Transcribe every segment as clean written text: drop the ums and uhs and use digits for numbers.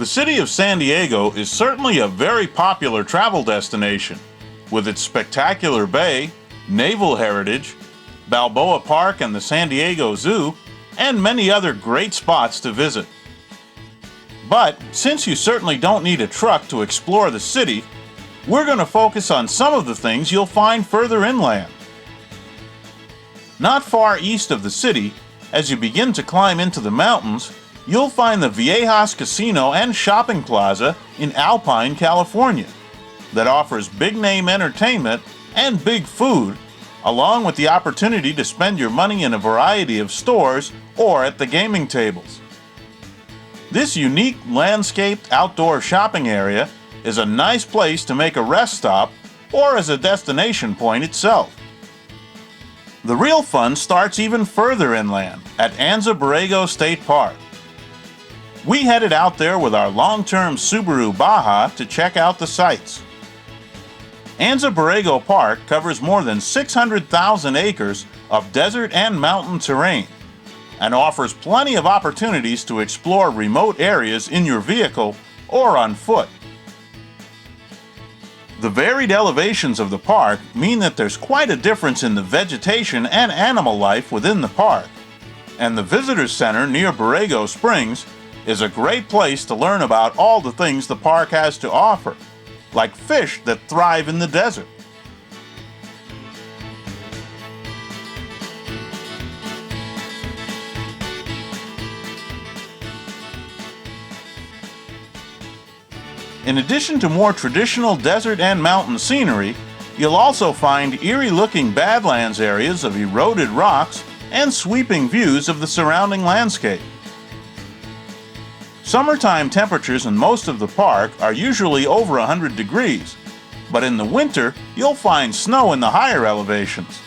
The city of San Diego is certainly a very popular travel destination, with its spectacular bay, naval heritage, Balboa Park and the San Diego Zoo, and many other great spots to visit. But since you certainly don't need a truck to explore the city, we're going to focus on some of the things you'll find further inland. Not far east of the city, as you begin to climb into the mountains, you'll find the Viejas Casino and Shopping Plaza in Alpine, California, that offers big-name entertainment and big food, along with the opportunity to spend your money in a variety of stores or at the gaming tables. This unique landscaped outdoor shopping area is a nice place to make a rest stop or as a destination point itself. The real fun starts even further inland at Anza Borrego State Park. We headed out there with our long-term Subaru Baja to check out the sights. Anza Borrego Park covers more than 600,000 acres of desert and mountain terrain and offers plenty of opportunities to explore remote areas in your vehicle or on foot. The varied elevations of the park mean that there's quite a difference in the vegetation and animal life within the park, and the Visitors Center near Borrego Springs is a great place to learn about all the things the park has to offer, like fish that thrive in the desert. In addition to more traditional desert and mountain scenery, you'll also find eerie-looking badlands areas of eroded rocks and sweeping views of the surrounding landscape. Summertime temperatures in most of the park are usually over 100 degrees, but in the winter you'll find snow in the higher elevations.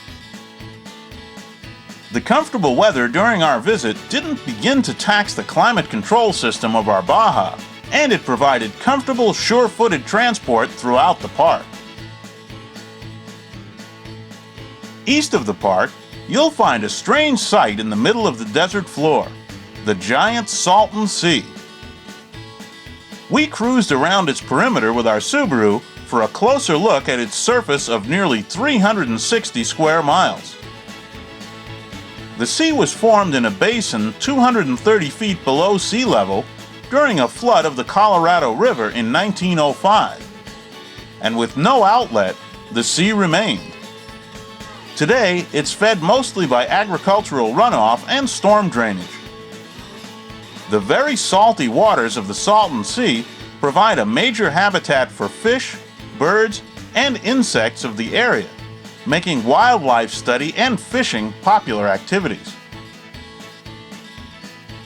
The comfortable weather during our visit didn't begin to tax the climate control system of our Baja, and it provided comfortable, sure-footed transport throughout the park. East of the park, you'll find a strange sight in the middle of the desert floor, the giant Salton Sea. We cruised around its perimeter with our Subaru for a closer look at its surface of nearly 360 square miles. The sea was formed in a basin 230 feet below sea level during a flood of the Colorado River in 1905, and with no outlet, the sea remained. Today, it's fed mostly by agricultural runoff and storm drainage. The very salty waters of the Salton Sea provide a major habitat for fish, birds, and insects of the area, making wildlife study and fishing popular activities.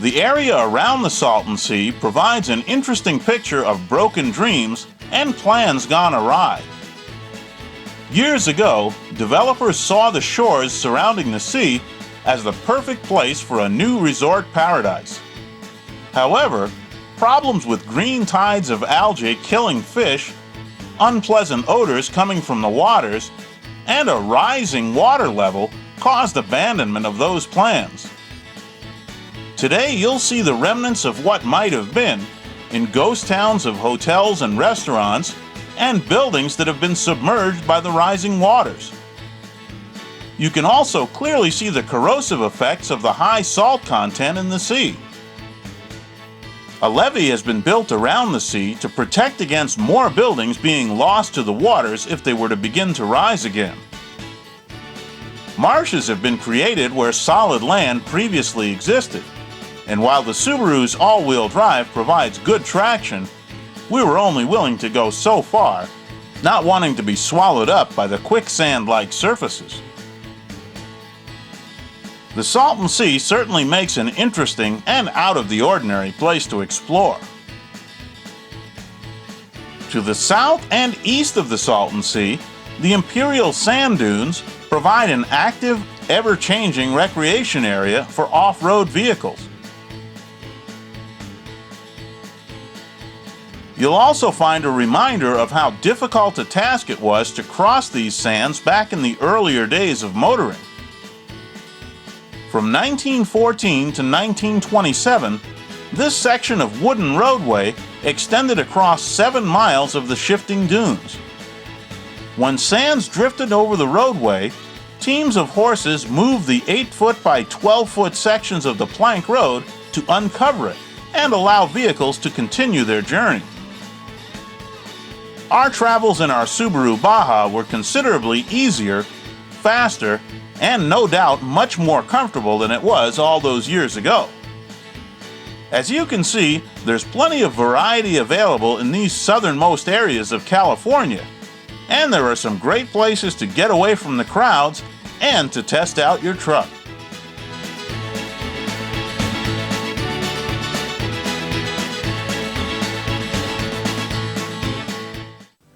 The area around the Salton Sea provides an interesting picture of broken dreams and plans gone awry. Years ago, developers saw the shores surrounding the sea as the perfect place for a new resort paradise. However, problems with green tides of algae killing fish, unpleasant odors coming from the waters, and a rising water level caused abandonment of those plans. Today, you'll see the remnants of what might have been in ghost towns of hotels and restaurants and buildings that have been submerged by the rising waters. You can also clearly see the corrosive effects of the high salt content in the sea. A levee has been built around the sea to protect against more buildings being lost to the waters if they were to begin to rise again. Marshes have been created where solid land previously existed, and while the Subaru's all-wheel drive provides good traction, we were only willing to go so far, not wanting to be swallowed up by the quicksand-like surfaces. The Salton Sea certainly makes an interesting and out-of-the-ordinary place to explore. To the south and east of the Salton Sea, the Imperial Sand Dunes provide an active, ever-changing recreation area for off-road vehicles. You'll also find a reminder of how difficult a task it was to cross these sands back in the earlier days of motoring. From 1914 to 1927, this section of wooden roadway extended across 7 miles of the shifting dunes. When sands drifted over the roadway, teams of horses moved the 8-foot by 12-foot sections of the plank road to uncover it and allow vehicles to continue their journey. Our travels in our Subaru Baja were considerably easier, faster, and no doubt much more comfortable than it was all those years ago. As you can see, there's plenty of variety available in these southernmost areas of California, and there are some great places to get away from the crowds and to test out your truck.